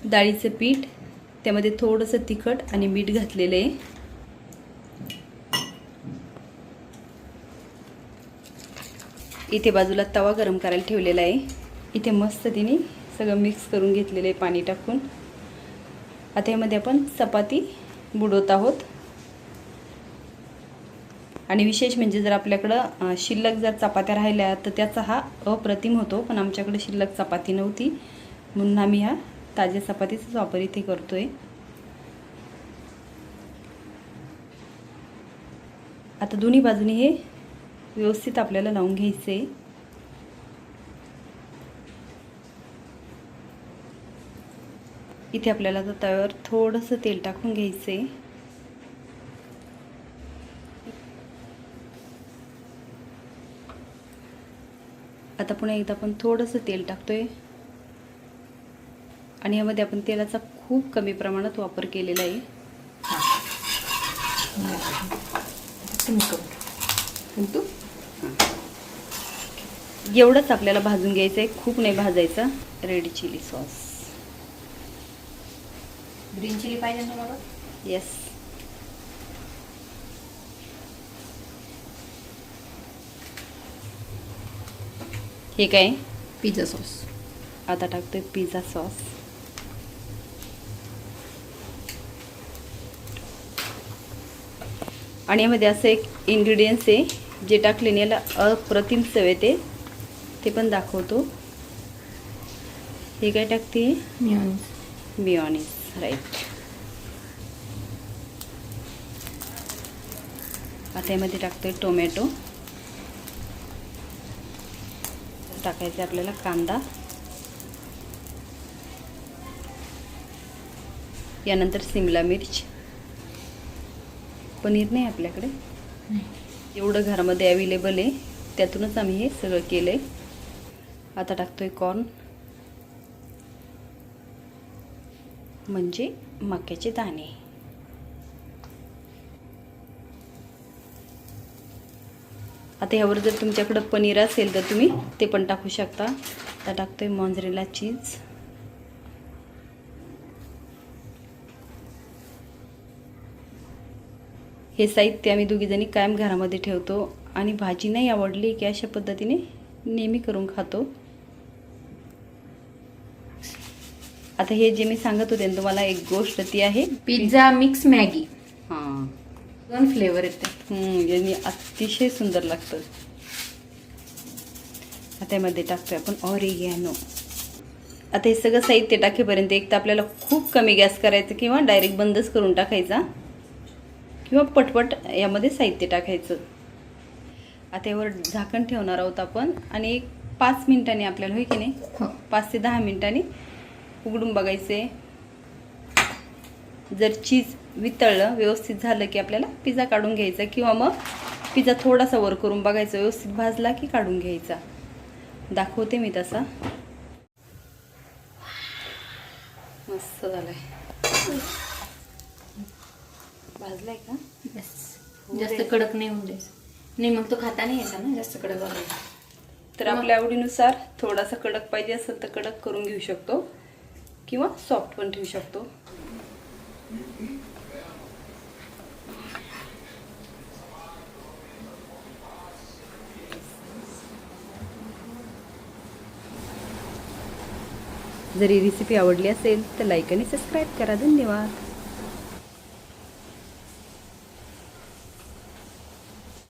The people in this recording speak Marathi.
डाळीचं पीठ, त्यामध्ये थोडंसं तिखट आणि मीठ घातलेलं आहे. इथे बाजूला तवा गरम करायला ठेवलेला आहे. इथे मस्त तिने सगळं मिक्स करून घेतलेलं आहे पाणी टाकून. आता यामध्ये आपण चपाती बुडवत आहोत. आणि विशेष म्हणजे जर आपल्याकडं शिल्लक जर चपात्या राहिल्या तर त्याचा हा अप्रतिम होतो. पण आमच्याकडे शिल्लक चपाती नव्हती म्हणून आम्ही ह्या ताज्या चपातीचाच वापर इथे करतोय. आता दोन्ही बाजूनी हे व्यवस्थित आपल्याला लावून घ्यायचे. इथे आपल्याला आता तव्यावर थोडंसं तेल टाकून घ्यायचे. आता पुन्हा एकदा आपण थोडंसं तेल टाकतोय आणि यामध्ये आपण तेलाचा खूप कमी प्रमाणात वापर केलेला आहे. एवढंच आपल्याला भाजून घ्यायचं आहे, खूप नाही भाजायचं. Red chilli sauce, green chilli पाहिजे ना मला? येस. हे काय? Pizza sauce. आता टाकतोय पिझ्झा सॉस. आणि यामध्ये असं एक इन्ग्रेडियंट्स आहे जे टाकल्याने याला अप्रतिम चव येते, ते पण दाखवतो. हे काय टाकते? मिओनिज. राईट. आता यामध्ये टाकतोय टोमॅटो. टाकायचे आपल्याला कांदा. यानंतर सिमला मिर्च. पनीर नाही आपल्याकडे, एवढं घरामध्ये अवेलेबल आहे त्यातूनच आम्ही हे सगळं केलंय. आता टाकतोय कॉर्न म्हणजे मक्याचे दाणे. आता ह्यावर जर तुमच्याकडे पनीर असेल तर तुम्ही ते पण टाकू शकता. आता टाकतोय मोझरेला चीज. हे साहित्य आम्ही दोघीजणी कायम घरामध्ये ठेवतो आणि भाजी नाही आवडली की अशा पद्धतीने नेहमी करून खातो. आता हे जे मी सांगत होते तुम्हाला एक गोष्ट ती आहे पिझ्झा मिक्स मॅगी. हां, 2 फ्लेवर येते. यांनी अतिशय सुंदर लागतं. आता त्यामध्ये टाकतोय आपण ऑरिगॅनो. आता हे सगळं साहित्य टाकेपर्यंत एक तर आपल्याला खूप कमी गॅस करायचं किंवा डायरेक्ट बंदच करून टाकायचा किंवा पटपट यामध्ये साहित्य टाकायचं. आता यावर झाकण ठेवणार आहोत आपण आणि एक 5 मिनिटांनी आपल्याला, होय की नाही, 5 ते 10 मिनिटांनी उघडून बघायचे. जर चीज वितळलं व्यवस्थित झालं की आपल्याला पिझ्झा काढून घ्यायचा किंवा मग पिझ्झा थोडासा वर करून बघायचा, व्यवस्थित भाजला की काढून घ्यायचा. दाखवते मी तसा. मस्त झालाय. भाजलाय का? जास्त कडक नाही होऊ द्यायचं. नाही मग तो खाता नाही यायचा ना जास्त कडक झाला तर. आपल्या आवडीनुसार थोडासा कडक पाहिजे असेल तर कडक करून घेऊ शकतो किंवा सॉफ्ट पण ठेवू शकतो. जर ही रेसिपी आवडली असेल तर लाईक आणि सबस्क्राईब करा. धन्यवाद.